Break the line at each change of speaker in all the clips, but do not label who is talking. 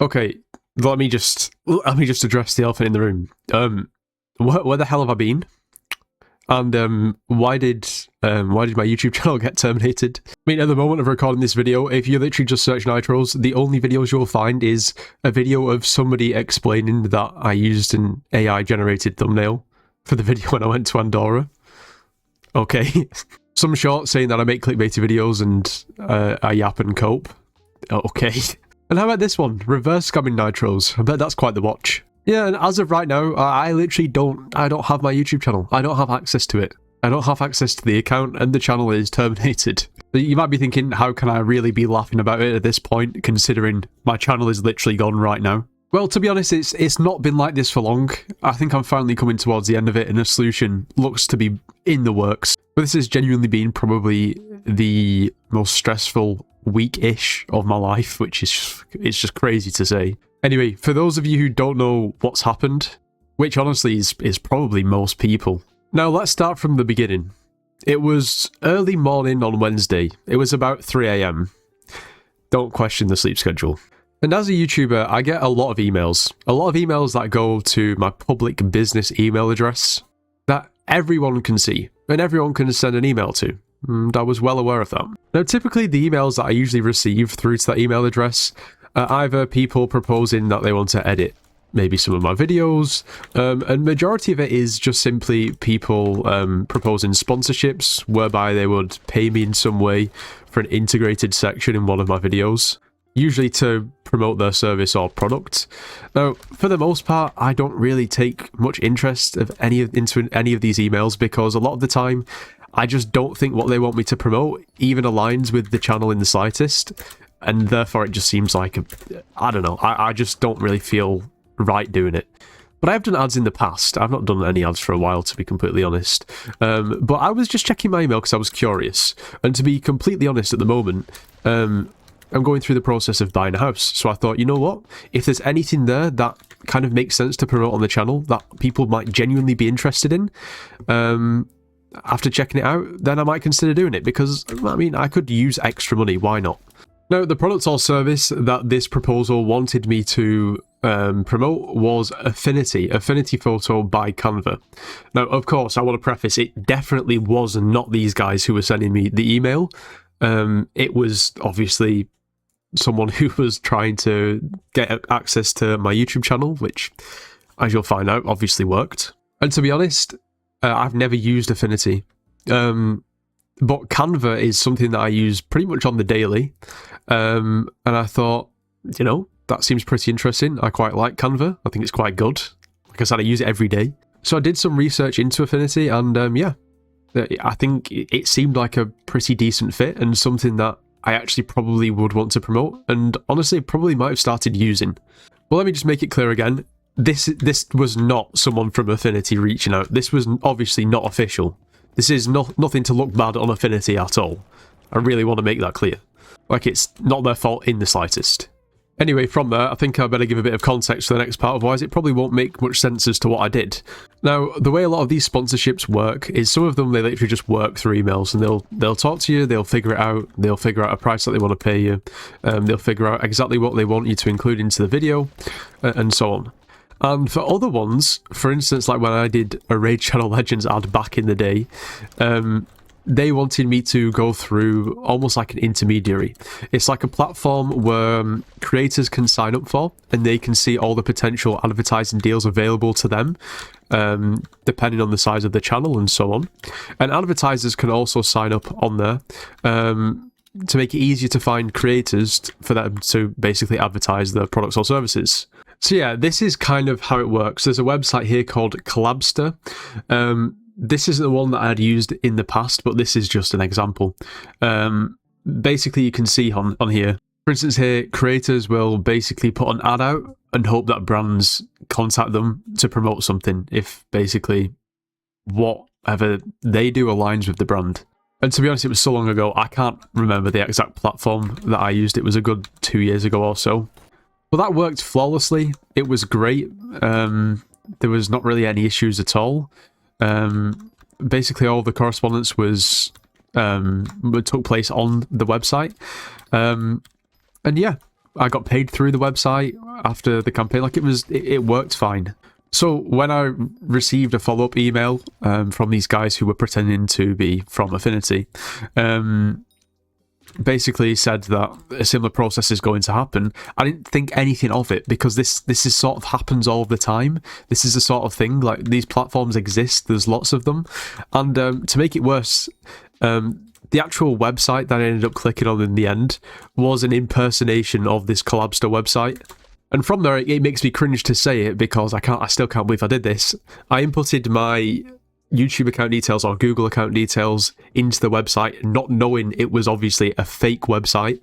Okay, let me just address the elephant in the room. Where the hell have I been? And why did my YouTube channel get terminated? I mean, at the moment of recording this video, if you literally just search Nitros, the only videos you'll find is a video of somebody explaining that I used an AI-generated thumbnail for the video when I went to Andorra. Okay. Some short saying that I make clickbaity videos and I yap and cope. Okay. And how about this one? Reverse scamming Nitros. I bet that's quite the watch. Yeah, and as of right now, I literally don't have my YouTube channel. I don't have access to it. I don't have access to the account, and the channel is terminated. You might be thinking, how can I really be laughing about it at this point, considering my channel is literally gone right now? Well, to be honest, it's not been like this for long. I think I'm finally coming towards the end of it, and a solution looks to be in the works. But this has genuinely been probably the most stressful week-ish of my life, which is it's just crazy to say. Anyway, for those of you who don't know what's happened, which honestly is probably most people. Now let's start from the beginning. It was early morning on Wednesday. It was about 3 AM. Don't question the sleep schedule. And as a YouTuber, I get a lot of emails. A lot of emails that go to my public business email address that everyone can see and everyone can send an email to. And I was well aware of that. Now, typically the emails that I usually receive through to that email address are either people proposing that they want to edit maybe some of my videos, and majority of it is just simply people proposing sponsorships whereby they would pay me in some way for an integrated section in one of my videos, usually to promote their service or product. Now, for the most part, I don't really take much interest into any of these emails because a lot of the time, I just don't think what they want me to promote even aligns with the channel in the slightest, and therefore it just seems like, I don't know, I just don't really feel right doing it. But I have done ads in the past. I've not done any ads for a while, to be completely honest. But I was just checking my email because I was curious. And to be completely honest at the moment, I'm going through the process of buying a house. So I thought, you know what? If there's anything there that kind of makes sense to promote on the channel that people might genuinely be interested in, after checking it out, then I might consider doing it because, I mean, I could use extra money. Why not? Now, the product or service that this proposal wanted me to promote was Affinity Photo by Canva. Now, of course, I want to preface, it definitely was not these guys who were sending me the email. It was obviously someone who was trying to get access to my YouTube channel, which, as you'll find out, obviously worked. And to be honest, I've never used Affinity. But Canva is something that I use pretty much on the daily. And I thought, you know, that seems pretty interesting. I quite like Canva. I think it's quite good. Like I said, I use it every day. So I did some research into Affinity and yeah, I think it seemed like a pretty decent fit and something that I actually probably would want to promote and honestly probably might have started using. Well, let me just make it clear again. This was not someone from Affinity reaching out. This was obviously not official. This is nothing to look bad on Affinity at all. I really want to make that clear. Like, it's not their fault in the slightest. Anyway, from there, I think I better give a bit of context for the next part, otherwise it probably won't make much sense as to what I did. Now, the way a lot of these sponsorships work is some of them, they literally just work through emails, and they'll talk to you, they'll figure it out, they'll figure out a price that they want to pay you, they'll figure out exactly what they want you to include into the video, and so on. And for other ones, for instance, like when I did a Raid Shadow Legends ad back in the day, they wanted me to go through almost like an intermediary. It's like a platform where creators can sign up for, and they can see all the potential advertising deals available to them, depending on the size of the channel and so on. And advertisers can also sign up on there to make it easier to find creators for them to basically advertise their products or services. So yeah, this is kind of how it works. There's a website here called Collabster. This isn't the one that I had used in the past, but this is just an example. Basically, you can see on here, for instance here, creators will basically put an ad out and hope that brands contact them to promote something if basically whatever they do aligns with the brand. And to be honest, it was so long ago, I can't remember the exact platform that I used. It was a good 2 years ago or so. But that worked flawlessly. It was great. There was not really any issues at all. Basically, all the correspondence was took place on the website. And yeah, I got paid through the website after the campaign. Like it worked fine. So when I received a follow-up email from these guys who were pretending to be from Affinity, basically said that a similar process is going to happen, I didn't think anything of it, because this is sort of happens all the time. This is the sort of thing, like, these platforms exist, there's lots of them. And to make it worse, the actual website that I ended up clicking on in the end was an impersonation of this Collabster website. And from there, it makes me cringe to say it, because I still can't believe I did this. I inputted my YouTube account details or Google account details into the website, not knowing it was obviously a fake website.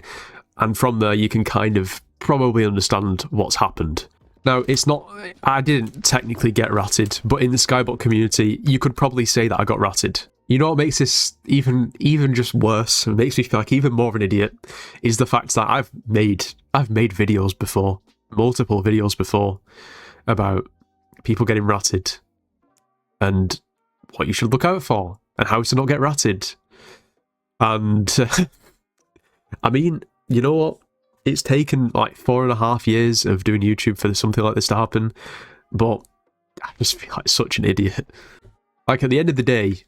And from there, you can kind of probably understand what's happened. Now, it's not, I didn't technically get ratted, but in the Skybot community, you could probably say that I got ratted. You know what makes this even just worse, and makes me feel like even more of an idiot, is the fact that I've made videos before, multiple videos before, about people getting ratted and what you should look out for and how to not get ratted. And I mean, you know what? It's taken like 4.5 years of doing YouTube for something like this to happen, but I just feel like such an idiot. Like, at the end of the day,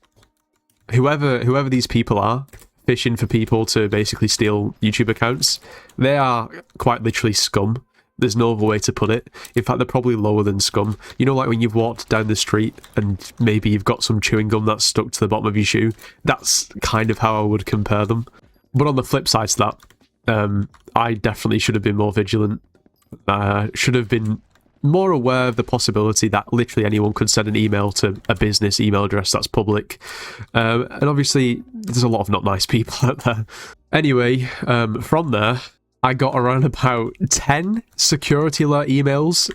whoever these people are, phishing for people to basically steal YouTube accounts, they are quite literally scum. There's no other way to put it. In fact, they're probably lower than scum. You know, like when you've walked down the street and maybe you've got some chewing gum that's stuck to the bottom of your shoe. That's kind of how I would compare them. But on the flip side to that, I definitely should have been more vigilant. Should have been more aware of the possibility that literally anyone could send an email to a business email address that's public. And obviously, there's a lot of not nice people out there. Anyway, from there, I got around about 10 security alert emails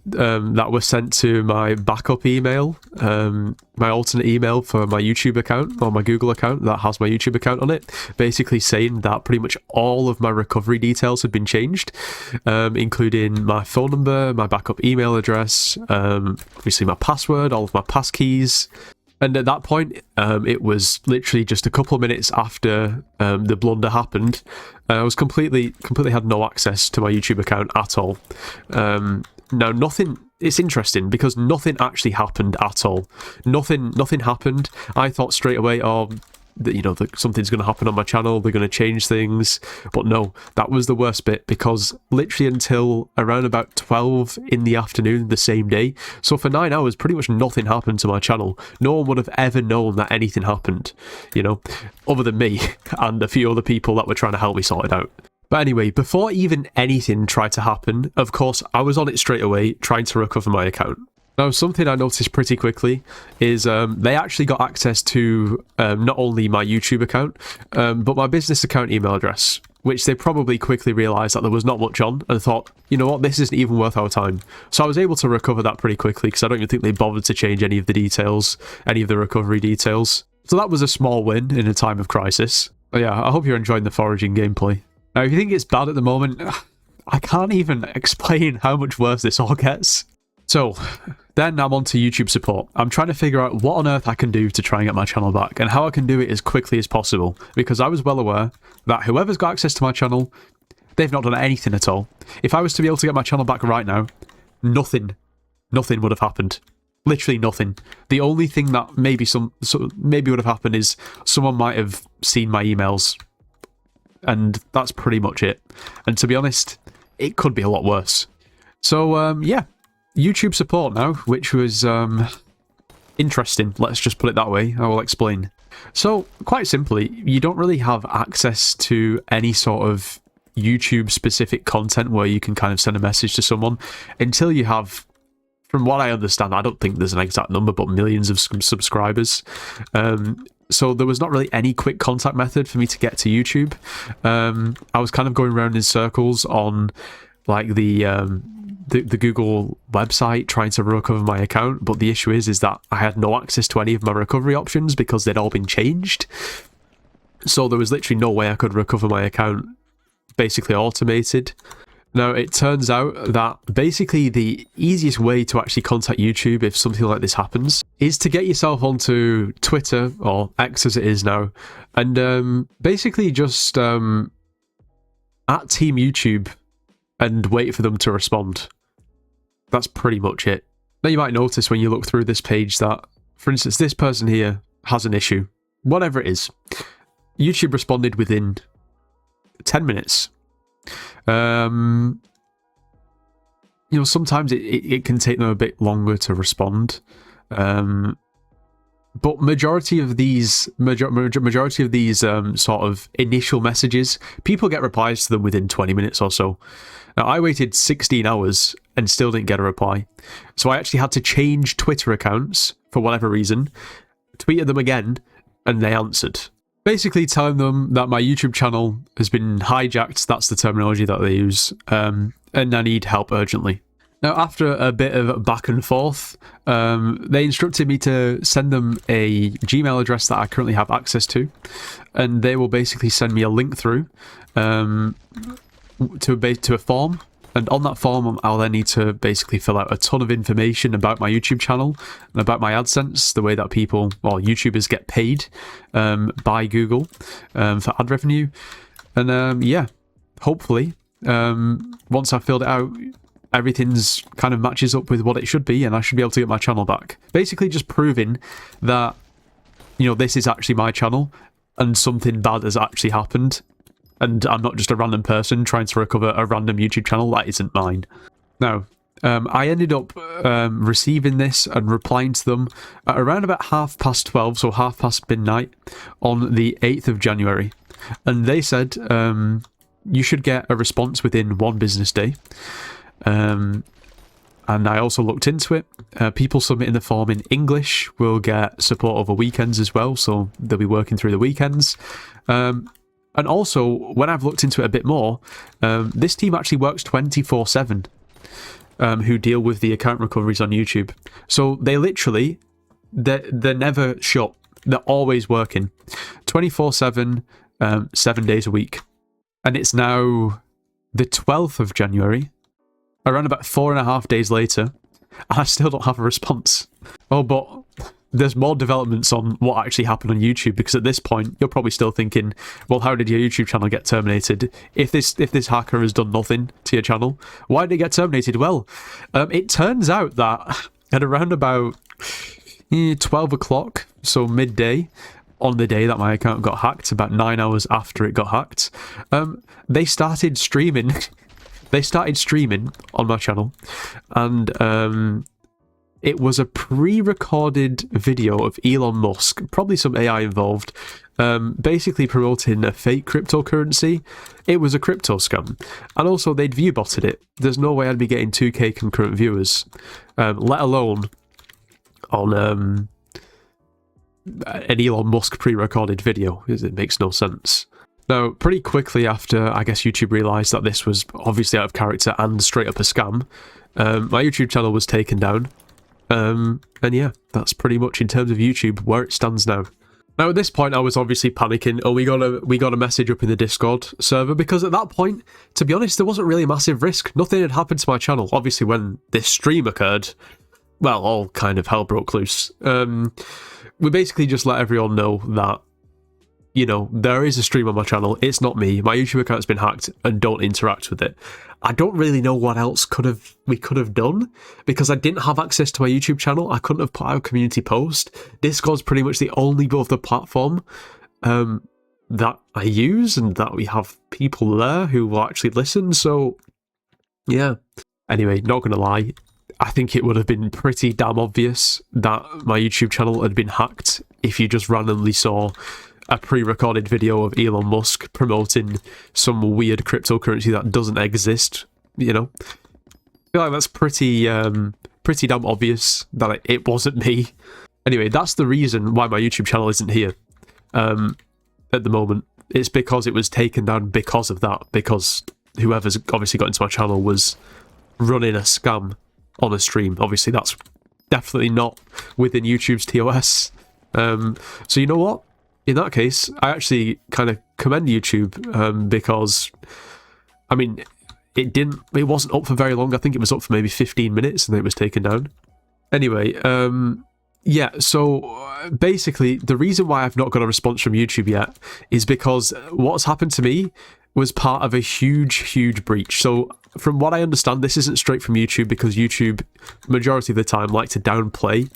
that were sent to my backup email, my alternate email for my YouTube account, or my Google account that has my YouTube account on it, basically saying that pretty much all of my recovery details had been changed, including my phone number, my backup email address, obviously my password, all of my passkeys. And at that point, it was literally just a couple of minutes after the blunder happened. I was completely had no access to my YouTube account at all. Now, nothing. It's interesting because nothing actually happened at all. Nothing happened. I thought straight away, oh, that something's going to happen on my channel. They're going to change things, but no, that was the worst bit, because literally until around about 12 in the afternoon the same day, so for 9 hours, pretty much nothing happened to my channel. No one would have ever known that anything happened, other than me and a few other people that were trying to help me sort it out. But anyway, before even anything tried to happen, of course, I was on it straight away, trying to recover my account. Now, something I noticed pretty quickly is they actually got access to not only my YouTube account, but my business account email address, which they probably quickly realised that there was not much on, and thought, you know what, this isn't even worth our time. So I was able to recover that pretty quickly, because I don't even think they bothered to change any of the details, any of the recovery details. So that was a small win in a time of crisis. But yeah, I hope you're enjoying the foraging gameplay. Now, if you think it's bad at the moment, I can't even explain how much worse this all gets. So, then I'm on to YouTube support. I'm trying to figure out what on earth I can do to try and get my channel back, and how I can do it as quickly as possible, because I was well aware that whoever's got access to my channel, they've not done anything at all. If I was to be able to get my channel back right now, nothing would have happened. Literally nothing. The only thing that maybe would have happened is someone might have seen my emails, and that's pretty much it. And to be honest, it could be a lot worse. So, yeah. YouTube support now, which was interesting, let's just put it that way. I will explain. So, quite simply, you don't really have access to any sort of YouTube-specific content where you can kind of send a message to someone until you have, from what I understand, I don't think there's an exact number, but millions of subscribers. So there was not really any quick contact method for me to get to YouTube. I was kind of going around in circles on like the Google website trying to recover my account, but the issue is that I had no access to any of my recovery options because they'd all been changed. So there was literally no way I could recover my account, basically automated. Now, it turns out that basically the easiest way to actually contact YouTube if something like this happens is to get yourself onto Twitter, or X as it is now, and basically just at Team YouTube and wait for them to respond. That's pretty much it. Now you might notice when you look through this page that, for instance, this person here has an issue. Whatever it is. YouTube responded within 10 minutes. You know, sometimes it can take them a bit longer to respond. But majority of these sort of initial messages, people get replies to them within 20 minutes or so. Now, I waited 16 hours and still didn't get a reply. So I actually had to change Twitter accounts for whatever reason, tweeted them again, and they answered. Basically telling them that my YouTube channel has been hijacked, that's the terminology that they use, and I need help urgently. Now, after a bit of back and forth, they instructed me to send them a Gmail address that I currently have access to, and they will basically send me a link through to a form, and on that form I'll then need to basically fill out a ton of information about my YouTube channel and about my AdSense, the way that people, well, YouTubers get paid by Google for ad revenue, and yeah, hopefully once I've filled it out, everything's kind of matches up with what it should be, and I should be able to get my channel back. Basically just proving that, you know, this is actually my channel and something bad has actually happened, and I'm not just a random person trying to recover a random YouTube channel that isn't mine. Now, I ended up receiving this and replying to them at around about 12:30, so 12:30 midnight, on the 8th of January. And they said, you should get a response within 1 business day. And I also looked into it. People submitting the form in English will get support over weekends as well, so they'll be working through the weekends. And also, when I've looked into it a bit more, this team actually works 24/7, who deal with the account recoveries on YouTube. So they literally, they're never shut. They're always working 24/7, 7 days a week. And it's now the 12th of January, around about 4.5 days later, and I still don't have a response. Oh, but there's more developments on what actually happened on YouTube, because at this point, you're probably still thinking, well, how did your YouTube channel get terminated? If this hacker has done nothing to your channel, why did it get terminated? Well, it turns out that at around about 12 o'clock, so midday, on the day that my account got hacked, about 9 hours after it got hacked, they started streaming. They started streaming on my channel, and it was a pre-recorded video of Elon Musk, probably some AI involved, basically promoting a fake cryptocurrency. It was a crypto scam, and also they'd view-botted it. There's no way I'd be getting 2k concurrent viewers, let alone on an Elon Musk pre-recorded video, because it makes no sense. Now, pretty quickly after, I guess, YouTube realised that this was obviously out of character and straight up a scam, my YouTube channel was taken down. And yeah, that's pretty much in terms of YouTube where it stands now. Now, at this point, I was obviously panicking. Oh, we got a message up in the Discord server, because at that point, to be honest, there wasn't really a massive risk. Nothing had happened to my channel. Obviously, when this stream occurred, well, all kind of hell broke loose. We basically just let everyone know that, you know, there is a stream on my channel. It's not me. My YouTube account's been hacked, and don't interact with it. I don't really know what else we could have done, because I didn't have access to my YouTube channel. I couldn't have put out a community post. Discord's pretty much the only other platform that I use, and that we have people there who will actually listen. So, yeah. Anyway, not gonna lie, I think it would have been pretty damn obvious that my YouTube channel had been hacked if you just randomly saw a pre-recorded video of Elon Musk promoting some weird cryptocurrency that doesn't exist, you know? I feel like that's pretty damn obvious that it wasn't me. Anyway, that's the reason why my YouTube channel isn't here at the moment. It's because it was taken down because of that, because whoever's obviously got into my channel was running a scam on a stream. Obviously, that's definitely not within YouTube's TOS. So you know what? In that case, I actually kind of commend YouTube, because, I mean, it wasn't up for very long. I think it was up for maybe 15 minutes and then it was taken down. Anyway, yeah, so basically the reason why I've not got a response from YouTube yet is because what's happened to me, was part of a huge breach. So from what I understand, this isn't straight from YouTube, because YouTube, majority of the time, like to downplay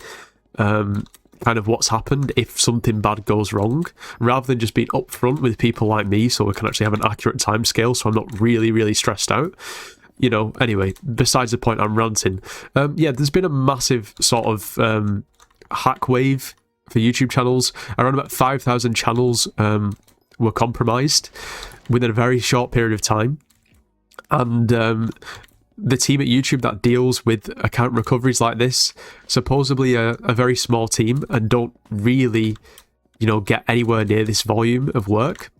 kind of what's happened if something bad goes wrong, rather than just being upfront with people like me so we can actually have an accurate timescale, so I'm not really stressed out. You know, anyway, besides the point, I'm ranting. Yeah, there's been a massive sort of hack wave for YouTube channels. Around about 5,000 channels were compromised within a very short period of time. And the team at YouTube that deals with account recoveries like this, supposedly a very small team, and don't really, you know, get anywhere near this volume of work.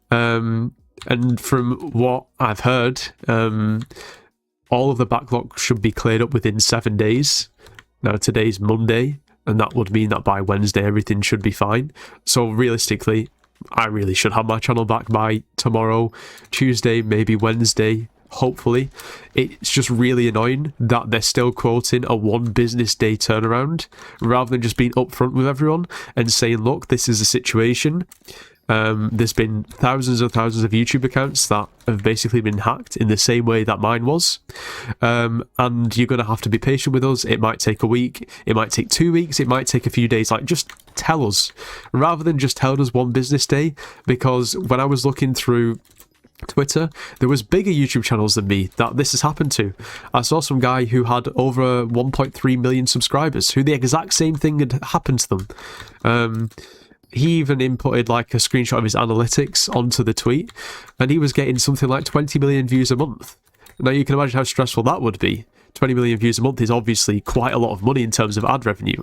And from what I've heard, all of the backlog should be cleared up within 7 days. Now, today's Monday, and that would mean that by Wednesday everything should be fine. So realistically, I really should have my channel back by tomorrow, Tuesday, maybe Wednesday, hopefully. It's just really annoying that they're still quoting a 1 business day turnaround, rather than just being upfront with everyone and saying, look, this is the situation. There's been thousands and thousands of YouTube accounts that have basically been hacked in the same way that mine was. And you're going to have to be patient with us. It might take a week. It might take 2 weeks. It might take a few days. Like, just tell us, rather than just telling us 1 business day. Because when I was looking through Twitter, there was bigger YouTube channels than me that this has happened to. I saw some guy who had over 1.3 million subscribers, who the exact same thing had happened to them. He even inputted like a screenshot of his analytics onto the tweet, and he was getting something like 20 million views a month. Now you can imagine how stressful that would be. 20 million views a month is obviously quite a lot of money in terms of ad revenue.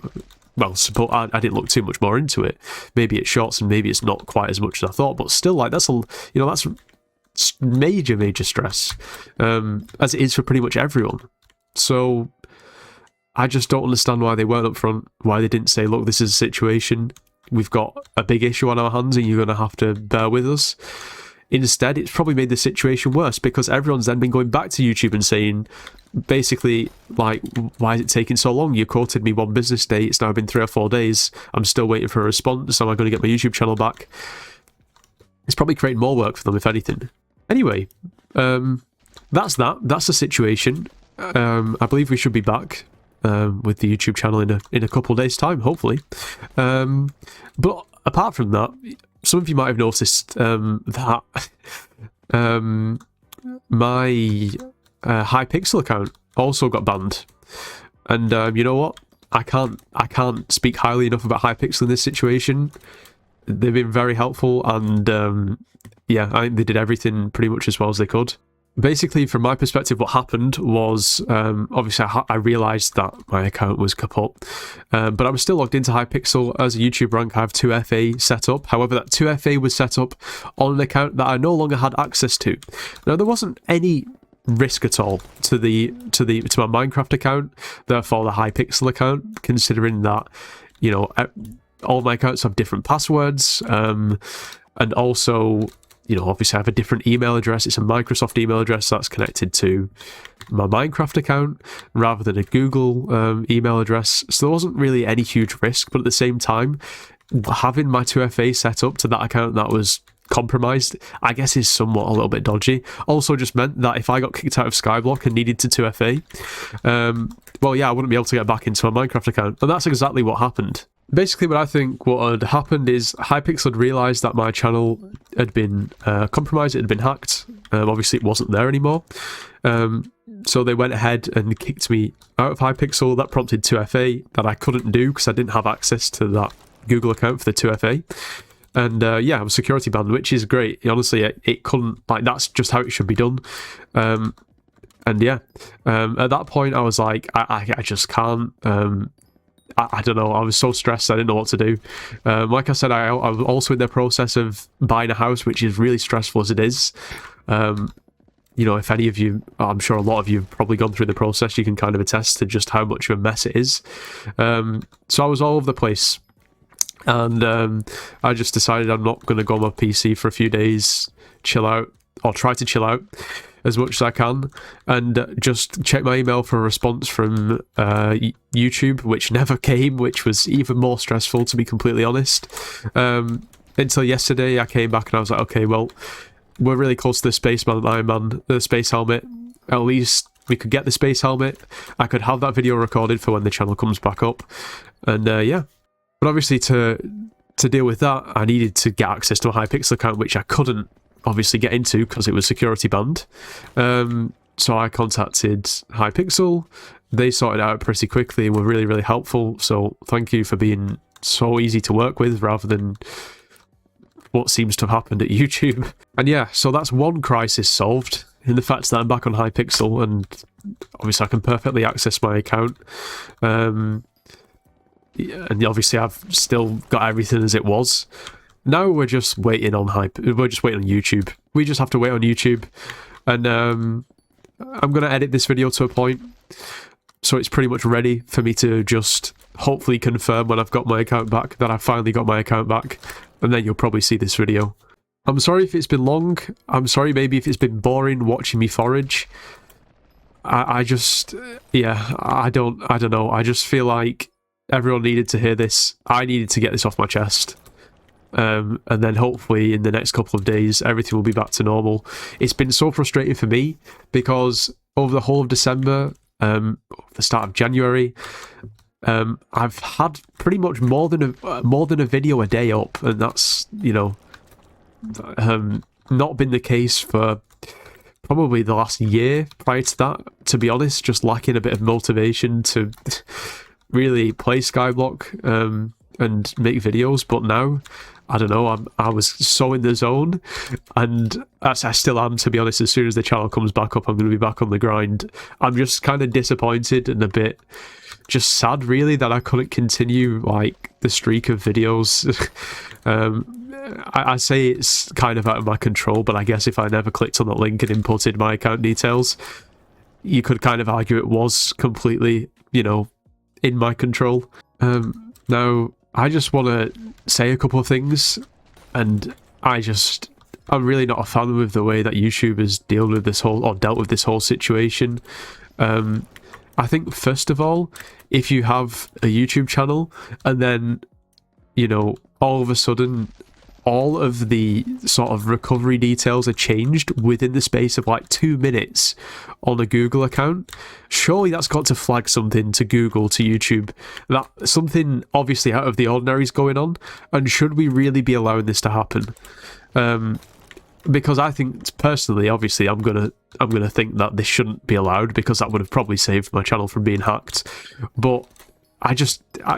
Well, I didn't look too much more into it. Maybe it's shorts and maybe it's not quite as much as I thought, but still, like, that's that's major stress, as it is for pretty much everyone. So I just don't understand why they weren't upfront, why they didn't say, look, this is a situation, we've got a big issue on our hands and you're going to have to bear with us. Instead, it's probably made the situation worse, because everyone's then been going back to YouTube and saying, basically, like, why is it taking so long? You quoted me 1 business day, it's now been 3 or 4 days, I'm still waiting for a response, am I going to get my YouTube channel back? It's probably creating more work for them, if anything. Anyway, that's the situation. I believe we should be back with the YouTube channel in a couple of days' time, hopefully. But apart from that, some of you might have noticed that my Hypixel account also got banned, and you know what? I can't speak highly enough about Hypixel in this situation. They've been very helpful, and yeah, I think they did everything pretty much as well as they could. Basically, from my perspective, what happened was, obviously, I realised that my account was kaput, but I was still logged into Hypixel as a YouTube rank. I have 2FA set up. However, that 2FA was set up on an account that I no longer had access to. Now, there wasn't any risk at all to my Minecraft account, therefore the Hypixel account, considering that, you know, all my accounts have different passwords, and also, you know, obviously I have a different email address. It's a Microsoft email address that's connected to my Minecraft account rather than a Google email address. So there wasn't really any huge risk, but at the same time, having my 2FA set up to that account that was compromised, I guess, is somewhat a little bit dodgy. Also just meant that if I got kicked out of Skyblock and needed to 2FA, well, yeah, I wouldn't be able to get back into my Minecraft account. And that's exactly what happened. Basically, what I think what had happened is Hypixel had realised that my channel had been compromised, it had been hacked. Obviously, it wasn't there anymore. So they went ahead and kicked me out of Hypixel. That prompted 2FA that I couldn't do because I didn't have access to that Google account for the 2FA. And yeah, I was security banned, which is great. Honestly, it couldn't, like, that's just how it should be done. And yeah, at that point, I was like, I just can't. I don't know, I was so stressed, I didn't know what to do. Like I said, I was also in the process of buying a house, which is really stressful as it is. You know, if any of you, I'm sure a lot of you have probably gone through the process, you can kind of attest to just how much of a mess it is. So I was all over the place. And I just decided I'm not going to go on my PC for a few days, chill out, or try to chill out as much as I can, and just check my email for a response from YouTube, which never came, which was even more stressful, to be completely honest. Until yesterday, I came back and I was like, okay, well, we're really close to the Spaceman and Iron Man, the space helmet. At least we could get the space helmet. I could have that video recorded for when the channel comes back up. And yeah. But obviously to deal with that, I needed to get access to a Hypixel account, which I couldn't obviously get into because it was security banned. So I contacted Hypixel. They sorted it out pretty quickly and were really, really helpful. So thank you for being so easy to work with rather than what seems to have happened at YouTube. And yeah, so that's one crisis solved in the fact that I'm back on Hypixel and obviously I can perfectly access my account. Yeah, and obviously I've still got everything as it was. Now we're just waiting on YouTube. We just have to wait on YouTube, and I'm gonna edit this video to a point, so it's pretty much ready for me to just hopefully confirm when I've got my account back that I finally got my account back, and then you'll probably see this video. I'm sorry if it's been long. I'm sorry maybe if it's been boring watching me forage. I just, yeah, I don't know. I just feel like everyone needed to hear this. I needed to get this off my chest. And then hopefully in the next couple of days, everything will be back to normal. It's been so frustrating for me because over the whole of December, the start of January, I've had pretty much more than a video a day up, and that's, you know, not been the case for probably the last year prior to that, to be honest, just lacking a bit of motivation to really play Skyblock and make videos. But now, I don't know, I was so in the zone, and as I still am, to be honest. As soon as the channel comes back up, I'm going to be back on the grind. I'm just kind of disappointed and a bit just sad, really, that I couldn't continue like the streak of videos. I say it's kind of out of my control, but I guess if I never clicked on that link and inputted my account details, you could kind of argue it was completely, you know, in my control. Now, I just want to say a couple of things, and I'm really not a fan with the way that YouTube has dealt with this whole situation. I think, first of all, if you have a YouTube channel and then, you know, all of a sudden all of the sort of recovery details are changed within the space of like 2 minutes on a Google account, surely that's got to flag something to Google, to YouTube, that something obviously out of the ordinary is going on. And should we really be allowing this to happen? Because I think personally, obviously, I'm gonna think that this shouldn't be allowed, because that would have probably saved my channel from being hacked. But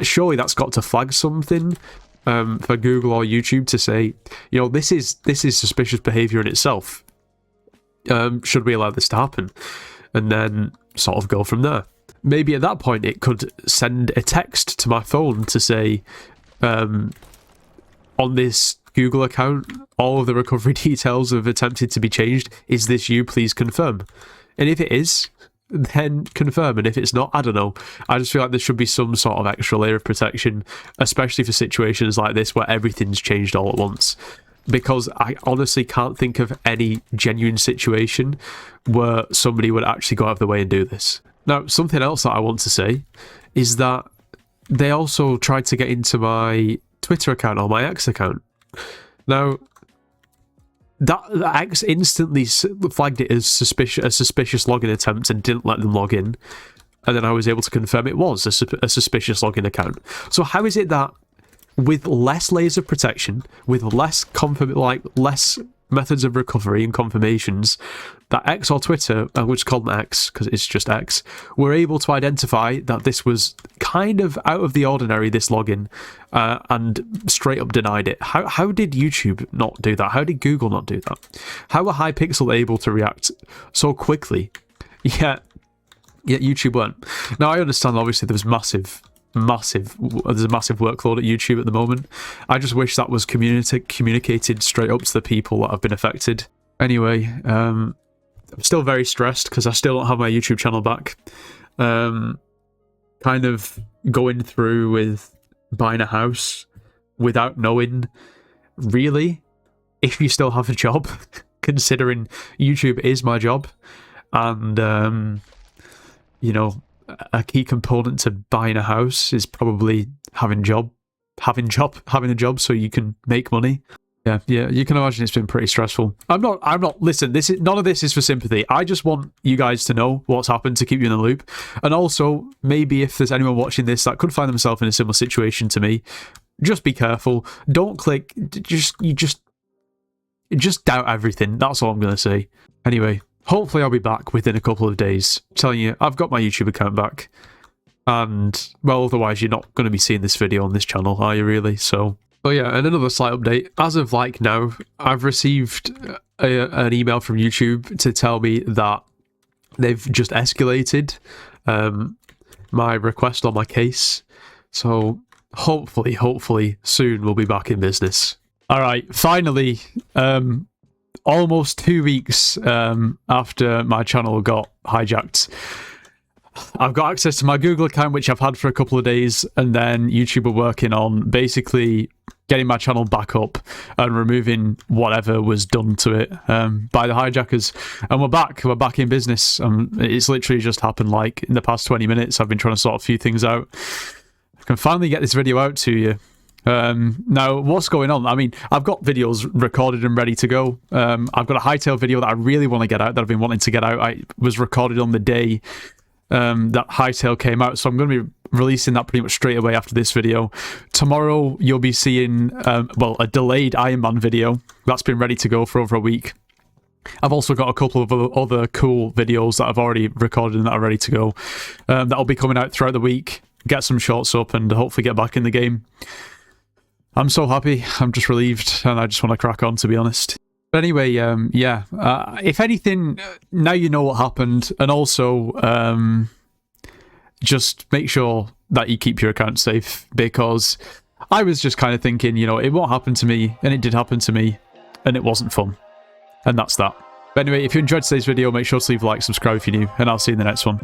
surely that's got to flag something for Google or YouTube to say, you know, this is suspicious behaviour in itself. Should we allow this to happen? And then sort of go from there. Maybe at that point it could send a text to my phone to say, on this Google account, all of the recovery details have attempted to be changed. Is this you? Please confirm. And if it is, then confirm. And if it's not, I don't know. I just feel like there should be some sort of extra layer of protection, especially for situations like this where everything's changed all at once. Because I honestly can't think of any genuine situation where somebody would actually go out of their way and do this. Now, something else that I want to say is that they also tried to get into my Twitter account or my X account. Now, that X instantly flagged it as a suspicious login attempt and didn't let them log in. And then I was able to confirm it was a suspicious login account. So how is it that with less layers of protection, with less methods of recovery and confirmations, that X or Twitter, we'll just call them X because it's just X, were able to identify that this was kind of out of the ordinary, this login, and straight up denied it? How did YouTube not do that? How did Google not do that? How were Hypixel able to react so quickly, yet YouTube weren't? Now, I understand, obviously, there's a massive workload at YouTube at the moment. I just wish that was communicated straight up to the people that have been affected. Anyway, I'm still very stressed because I still don't have my YouTube channel back. Kind of going through with buying a house without knowing really if you still have a job, considering YouTube is my job, and you know, a key component to buying a house is probably having a job so you can make money. Yeah, you can imagine it's been pretty stressful. Listen, none of this is for sympathy. I just want you guys to know what's happened to keep you in the loop. And also, maybe if there's anyone watching this that could find themselves in a similar situation to me, just be careful. Don't click, just doubt everything. That's all I'm going to say. Anyway, hopefully I'll be back within a couple of days. I'm telling you, I've got my YouTube account back. And, well, otherwise you're not going to be seeing this video on this channel, are you really? So... Oh yeah, and another slight update. As of like now, I've received an email from YouTube to tell me that they've just escalated my request on my case. So hopefully soon we'll be back in business. All right, finally, almost 2 weeks after my channel got hijacked, I've got access to my Google account, which I've had for a couple of days, and then YouTube are working on basically getting my channel back up and removing whatever was done to it by the hijackers. And we're back in business. It's literally just happened like in the past 20 minutes. I've been trying to sort a few things out. I can finally get this video out to you. Now, what's going on? I mean, I've got videos recorded and ready to go. I've got a Hypixel video that I really want to get out, that I've been wanting to get out. I was recorded on the day that Hypixel came out, so I'm going to be releasing that pretty much straight away after this video. Tomorrow you'll be seeing a delayed Iron Man video that's been ready to go for over a week. I've also got a couple of other cool videos that I've already recorded and that are ready to go, that'll be coming out throughout the week. Get some shorts up and hopefully get back in the game. I'm so happy, I'm just relieved, and I just want to crack on, to be honest. But anyway, if anything, now you know what happened, and also just make sure that you keep your account safe, because I was just kind of thinking, you know, it won't happen to me, and it did happen to me, and it wasn't fun. And that's that. But anyway, if you enjoyed today's video, make sure to leave a like, subscribe if you're new, and I'll see you in the next one.